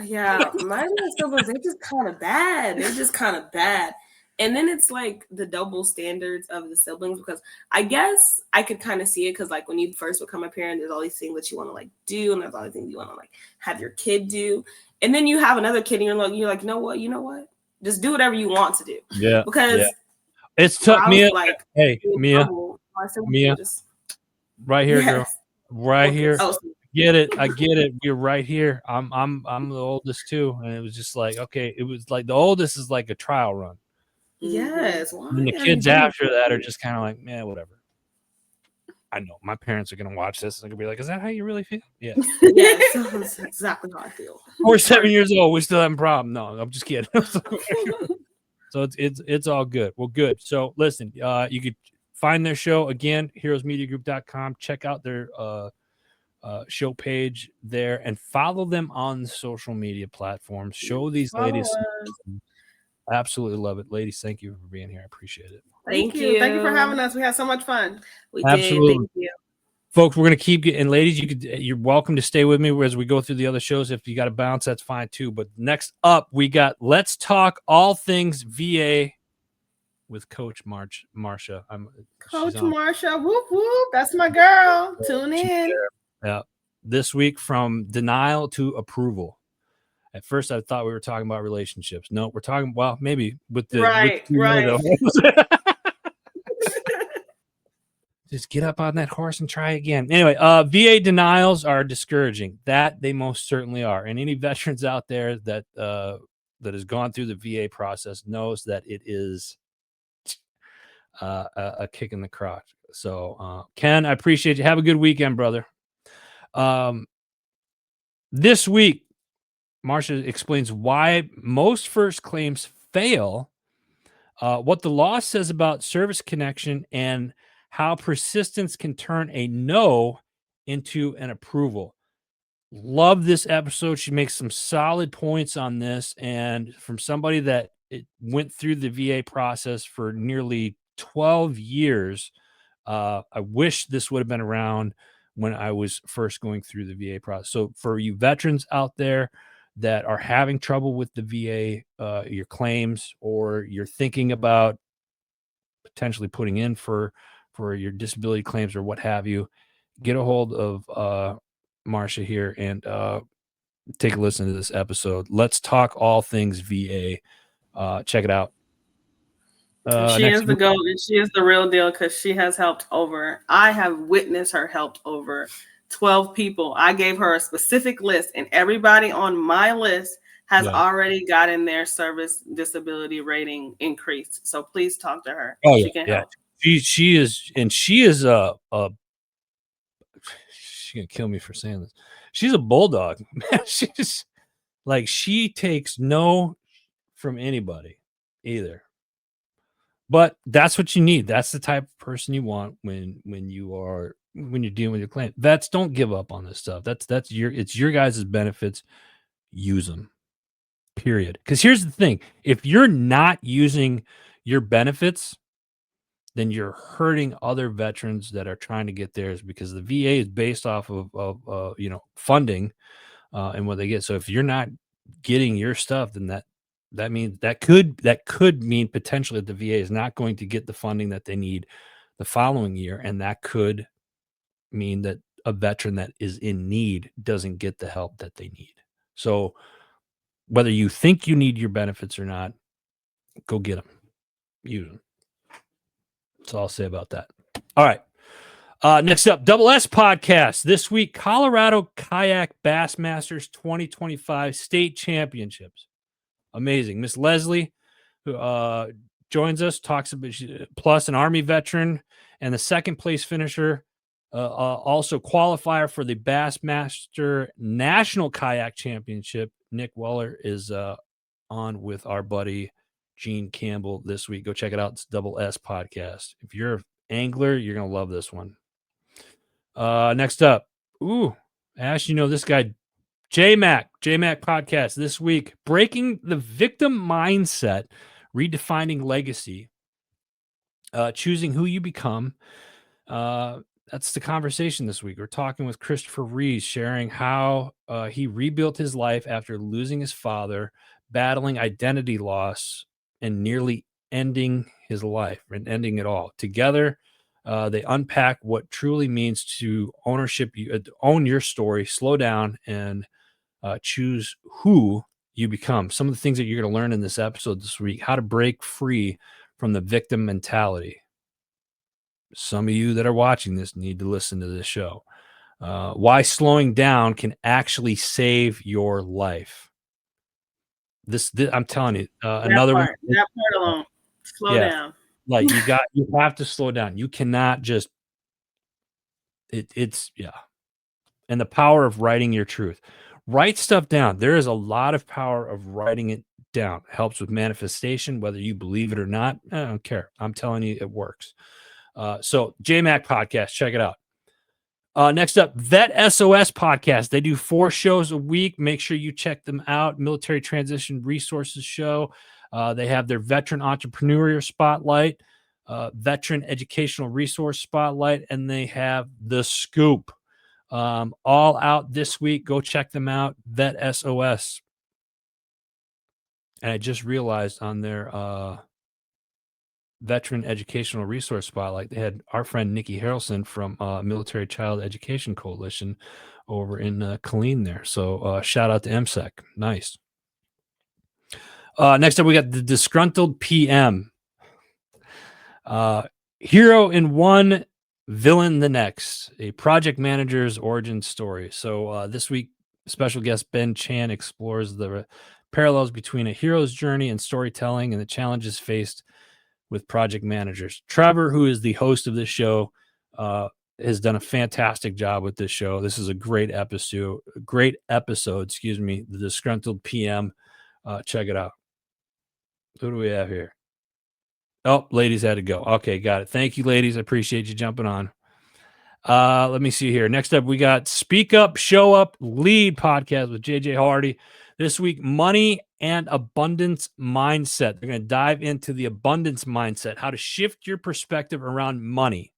Yeah, my siblings, they're just kind of bad. They're just kind of bad. And then it's like the double standards of the siblings, because I guess I could kind of see it, because like when you first become a parent, there's all these things that you want to like do, and there's all these things you want to like have your kid do. And then you have another kid and you're like, you know what? Just do whatever you want to do. Yeah. Because it's when tough, I was Mea. like, Hey, in Mea, trouble, my siblings Mea, would just, right here, girl. yes. Right Okay. here. Oh, Get it. I get it. You're right here. I'm the oldest too. And it was just like, okay, it was like the oldest is like a trial run. yes. Why And the are you kids doing after that are this? just kind of like, man, whatever. I know my parents are gonna watch this and they're gonna be like, is that how you really feel? Yeah. Yes, that's exactly how I feel. We're 7 years old. We still having a problem. No, I'm just kidding. So it's all good. Well, good. So listen, you could find their show again, heroesmediagroup.com. Check out their show page there and follow them on the social media platforms. Show these ladies. Absolutely love it. Ladies, thank you for being here. I appreciate it. Thank you. Thank you for having us. We had so much fun. We Absolutely. did. Thank you. Folks, we're gonna keep getting, ladies, you're welcome to stay with me as we go through the other shows. If you got to bounce, that's fine too. But next up, we got Let's Talk All Things VA with Coach Marsha. Coach Marsha, whoop whoop, that's my girl. Tune in. Yeah. This week, from denial to approval. At first, I thought we were talking about relationships. No, we're talking, well, maybe with the right. Just get up on that horse and try again. Anyway, VA denials are discouraging. That they most certainly are. And any veterans out there that has gone through the VA process knows that it is a kick in the crotch. So, Ken, I appreciate you. Have a good weekend, brother. This week, Marsha explains why most first claims fail, what the law says about service connection, and how persistence can turn a no into an approval. Love this episode. She makes some solid points on this, and from somebody that went through the VA process for nearly 12 years, I wish this would have been around when I was first going through the VA process. So for you veterans out there that are having trouble with the VA, your claims, or you're thinking about potentially putting in for your disability claims or what have you, get a hold of Marsha here and take a listen to this episode. Let's talk all things VA. Check it out. She is the GOAT, and she is the real deal, because she has helped I have witnessed her helped over 12 people. I gave her a specific list, and everybody on my list has already gotten their service disability rating increased. So please talk to her. Oh, she can help. She is she's gonna kill me for saying this. She's a bulldog. She's like, she takes no from anybody either. But that's what you need. That's the type of person you want when you're dealing with your claim. Vets, don't give up on this stuff. It's your guys' benefits. Use them. Period. Because here's the thing: if you're not using your benefits, then you're hurting other veterans that are trying to get theirs, because the VA is based off of funding and what they get. So if you're not getting your stuff, then that means that could mean potentially that the VA is not going to get the funding that they need the following year, and that could mean that a veteran that is in need doesn't get the help that they need. So whether you think you need your benefits or not, go get them. Use them. That's all I'll say about that. All right. Next up, Double S podcast. This week, Colorado Kayak Bassmasters 2025 State Championships. Amazing. Miss Leslie, who joins us, talks about, plus an Army veteran and the second place finisher, also qualifier for the Bassmaster National Kayak Championship. Nick Weller is on with our buddy Gene Campbell this week. Go check it out. It's Double S podcast. If you're an angler, you're going to love this one. Next up, Ash, you know this guy, JMac podcast this week, breaking the victim mindset, redefining legacy, choosing who you become. That's the conversation this week. We're talking with Christopher Rees, sharing how he rebuilt his life after losing his father, battling identity loss, and nearly ending his life and ending it all. Together, they unpack what truly means to own your story, slow down, and choose who you become. Some of the things that you're going to learn in this episode this week: how to break free from the victim mentality. Some of you that are watching this need to listen to this show. Why slowing down can actually save your life. This I'm telling you, another one. That part alone. Slow down. Like you have to slow down. You cannot just. It's and the power of writing your truth. Write stuff down. There is a lot of power of writing it down. It helps with manifestation, whether you believe it or not. I don't care. I'm telling you, it works. So JMac podcast, check it out. Next up, Vet SOS podcast. They do 4 shows a week. Make sure you check them out. Military Transition Resources Show. They have their Veteran Entrepreneur Spotlight, Veteran Educational Resource Spotlight, and they have The Scoop. All out this week. Go check them out. Vet SOS. And I just realized on their Veteran Educational Resource Spotlight, they had our friend Nikki Harrelson from Military Child Education Coalition over in Killeen there. So shout out to MSEC. Nice. Next up, we got the Disgruntled PM. Hero in one, villain the next. A project manager's origin story. So this week, special guest Ben Chan explores the parallels between a hero's journey and storytelling and the challenges faced with project managers. Trevor, who is the host of this show, has done a fantastic job with this show. This is a great episode. Excuse me. The Disgruntled PM. Check it out. Who do we have here? Oh, ladies had to go. Okay, got it. Thank you, ladies. I appreciate you jumping on. Let me see here. Next up, we got Speak Up, Show Up, Lead podcast with JJ Hardy. This week, money and abundance mindset. They're going to dive into the abundance mindset, how to shift your perspective around money,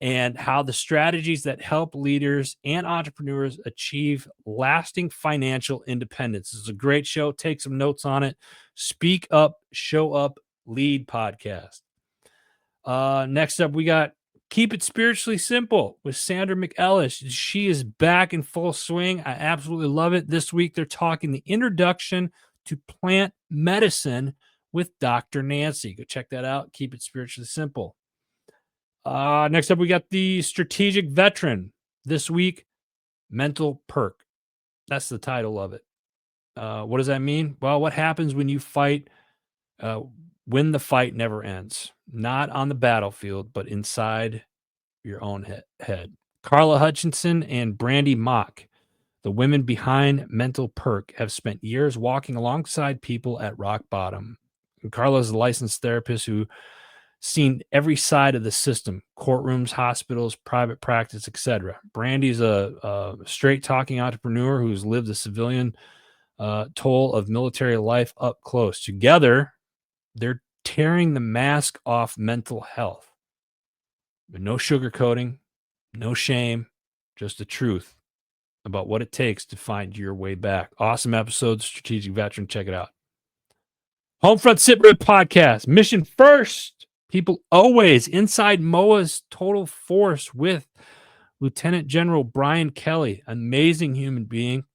and how the strategies that help leaders and entrepreneurs achieve lasting financial independence. This is a great show. Take some notes on it. Speak Up, Show Up, Lead podcast. Next up, we got Keep It Spiritually Simple with Sandra McEllis. She is back in full swing. I absolutely love it. This week, they're talking the introduction to plant medicine with Dr. Nancy. Go check that out. Keep It Spiritually Simple. Next up, we got the Strategic Veteran. This week, Mental Perk. That's the title of it. What does that mean? Well, what happens when you fight when the fight never ends? Not on the battlefield, but inside your own head. Carla Hutchinson and Brandy Mock, the women behind Mental Perk, have spent years walking alongside people at rock bottom. And Carla is a licensed therapist who seen every side of the system: courtrooms, hospitals, private practice, etc. Brandy's a straight-talking entrepreneur who's lived the civilian toll of military life up close. Together, they're tearing the mask off mental health. But no sugarcoating, no shame, just the truth about what it takes to find your way back. Awesome episode, Strategic Veteran. Check it out. Homefront Sit Rep podcast. Mission first. People always. Inside MOA's Total Force with Lieutenant General Brian Kelly. Amazing human being.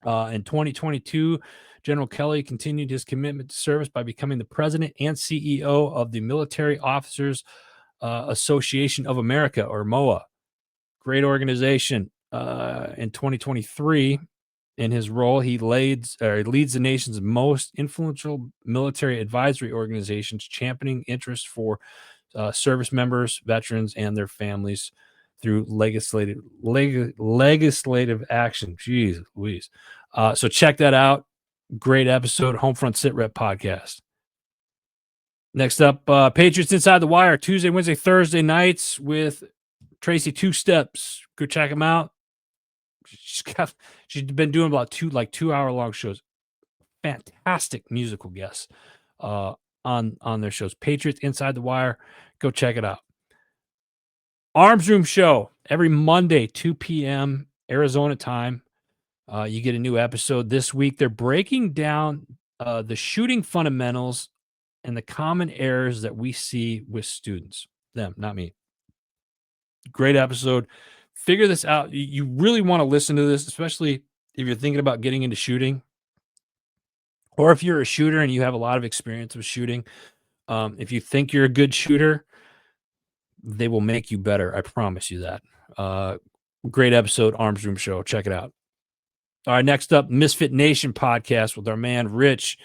In 2022, General Kelly continued his commitment to service by becoming the president and CEO of the Military Officers Association of America, or MOA. Great organization. In 2023, in his role, he leads the nation's most influential military advisory organizations, championing interests for service members, veterans, and their families through legislative action. Jeez Louise. So check that out. Great episode, Homefront Sit Rep podcast. Next up, Patriots Inside the Wire, Tuesday, Wednesday, Thursday nights with Tracy Two Steps. Go check them out. She's been doing about 2-hour long shows. Fantastic musical guests on their shows. Patriots Inside the Wire. Go check it out. Arms Room Show every Monday, 2 p.m. Arizona time. You get a new episode this week. They're breaking down the shooting fundamentals and the common errors that we see with students. Them, not me. Great episode. Figure this out. You really want to listen to this, especially if you're thinking about getting into shooting, or if you're a shooter and you have a lot of experience with shooting. If you think you're a good shooter, they will make you better. I promise you that. Great episode, Arms Room Show. Check it out. All right, next up, Misfit Nation podcast with our man Rich.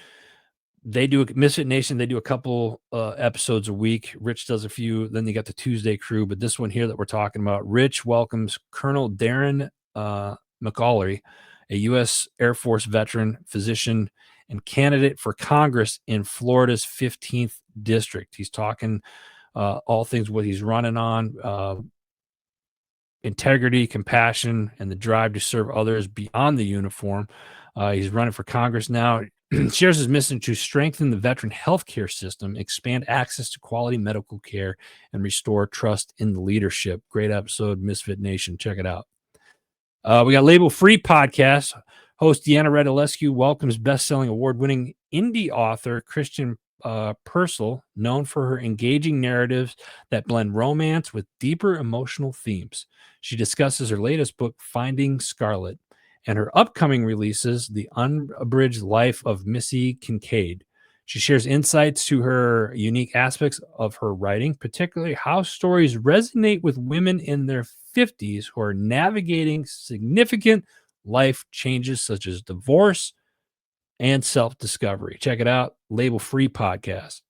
They do Misfit Nation. They do a couple episodes a week. Rich does a few. Then you got the Tuesday crew. But this one here that we're talking about, Rich welcomes Colonel Darren McAuley, a U.S. Air Force veteran, physician, and candidate for Congress in Florida's 15th district. He's talking all things what he's running on, integrity, compassion, and the drive to serve others beyond the uniform. He's running for Congress now. Shares his mission to strengthen the veteran healthcare system, expand access to quality medical care, and restore trust in the leadership. Great episode, Misfit Nation. Check it out. We got Label Free Podcast. Host Deanna Redilescu welcomes best-selling award-winning indie author Christian Purcell, known for her engaging narratives that blend romance with deeper emotional themes. She discusses her latest book, Finding Scarlet, and her upcoming releases, The Unabridged Life of Missy Kincaid. She shares insights to her unique aspects of her writing, particularly how stories resonate with women in their 50s who are navigating significant life changes such as divorce and self-discovery. Check it out, Label Free Podcast.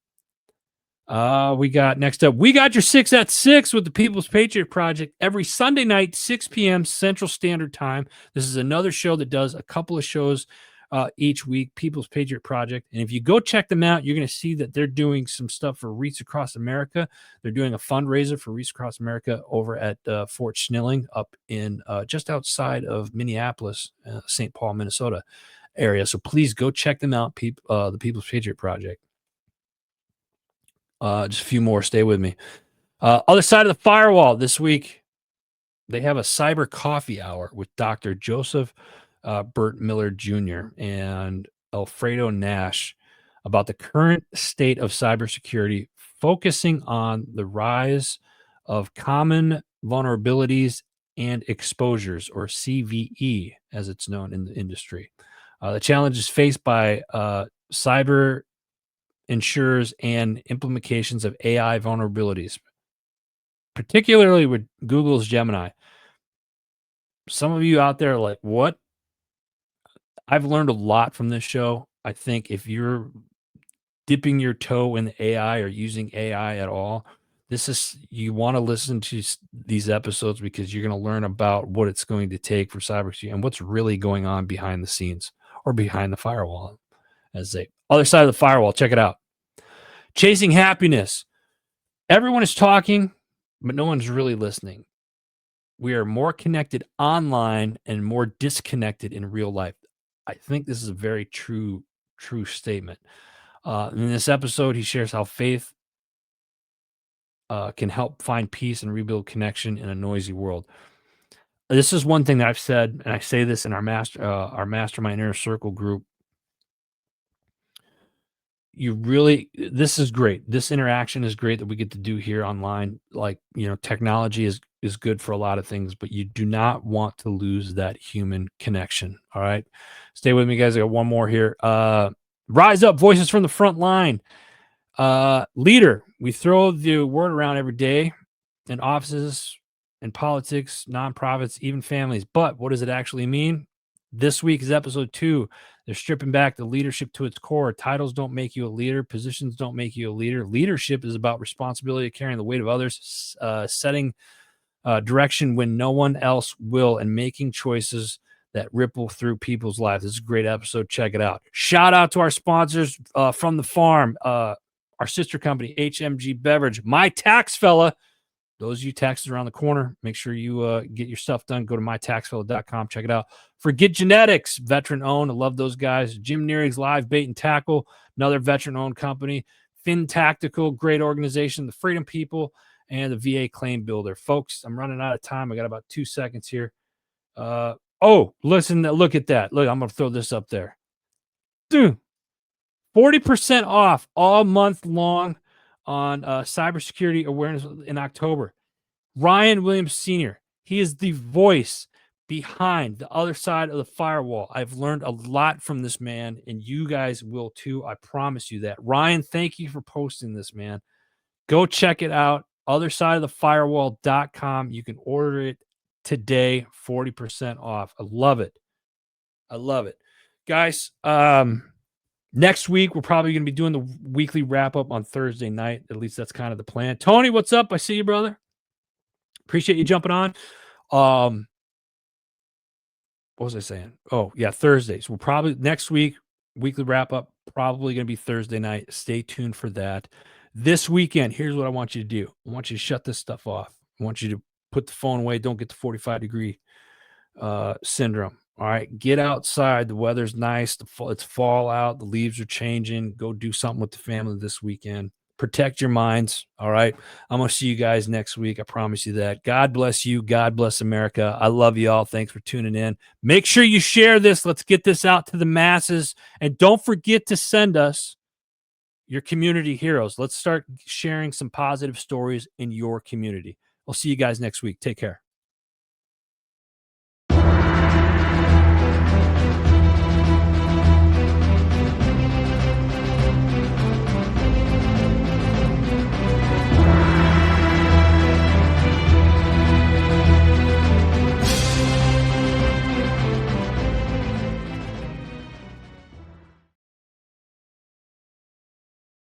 We got next up, we got your 6 at 6 with the People's Patriot Project every Sunday night, 6 p.m. Central Standard Time. This is another show that does a couple of shows each week, People's Patriot Project. And if you go check them out, you're going to see that they're doing some stuff for Reach Across America. They're doing a fundraiser for Reach Across America over at Fort Snelling up in just outside of Minneapolis, St. Paul, Minnesota area. So please go check them out, the People's Patriot Project. Just a few more. Stay with me. Other side of the firewall this week, they have a cyber coffee hour with Dr. Joseph Burt Miller Jr. and Alfredo Nash about the current state of cybersecurity, focusing on the rise of common vulnerabilities and exposures, or CVE, as it's known in the industry. The challenges faced by cyber insurers and implications of AI vulnerabilities, particularly with Google's Gemini. Some of you out there are like, what? I've learned a lot from this show. I think if you're dipping your toe in the AI or using AI at all, you want to listen to these episodes because you're going to learn about what it's going to take for cybersecurity and what's really going on behind the scenes or behind the firewall, as they other side of the firewall. Check it out. Chasing Happiness. Everyone is talking, but no one's really listening. We are more connected online and more disconnected in real life. I think this is a very true statement. In this episode, he shares how faith can help find peace and rebuild connection in a noisy world. This is one thing that I've said, and I say this in our mastermind inner circle group. This is great. This interaction is great that we get to do here online. Like, technology is good for a lot of things, but you do not want to lose that human connection. All right. Stay with me, guys. I got one more here. Rise up, voices from the front line. Leader. We throw the word around every day in offices, in politics, nonprofits, even families. But what does it actually mean? This week is episode 2. They're stripping back the leadership to its core. Titles don't make you a leader. Positions don't make you a leader. Leadership is about responsibility, carrying the weight of others, setting direction when no one else will, and making choices that ripple through people's lives. This is a great episode. Check it out. Shout out to our sponsors from the farm, our sister company, HMG Beverage, My Tax Fella. Those of you taxes around the corner, make sure you get your stuff done. Go to mytaxfella.com. Check it out. Forget Genetics, veteran-owned. I love those guys. Jim Nearing's Live Bait and Tackle, another veteran-owned company. Fin Tactical, great organization. The Freedom People, and the VA Claim Builder. Folks, I'm running out of time. I got about 2 seconds here. Listen, look at that. Look, I'm going to throw this up there. Dude, 40% off all month long on cybersecurity awareness in October. Ryan Williams Sr., he is the voice behind the other side of the firewall. I've learned a lot from this man, and you guys will too. I promise you that. Ryan, thank you for posting this, man. Go check it out. Othersideofthefirewall.com. You can order it today, 40% off. I love it. I love it. Guys, next week, we're probably going to be doing the weekly wrap up on Thursday night. At least that's kind of the plan. Tony, what's up? I see you, brother. Appreciate you jumping on. What was I saying? Oh, yeah, Thursdays. We'll probably next week, weekly wrap up, probably going to be Thursday night. Stay tuned for that. This weekend, here's what I want you to do. I want you to shut this stuff off. I want you to put the phone away. Don't get the 45-degree syndrome. All right, get outside. The weather's nice. It's fall out. The leaves are changing. Go do something with the family this weekend. Protect your minds. All right. I'm going to see you guys next week. I promise you that. God bless you. God bless America. I love you all. Thanks for tuning in. Make sure you share this. Let's get this out to the masses. And don't forget to send us your community heroes. Let's start sharing some positive stories in your community. I'll see you guys next week. Take care.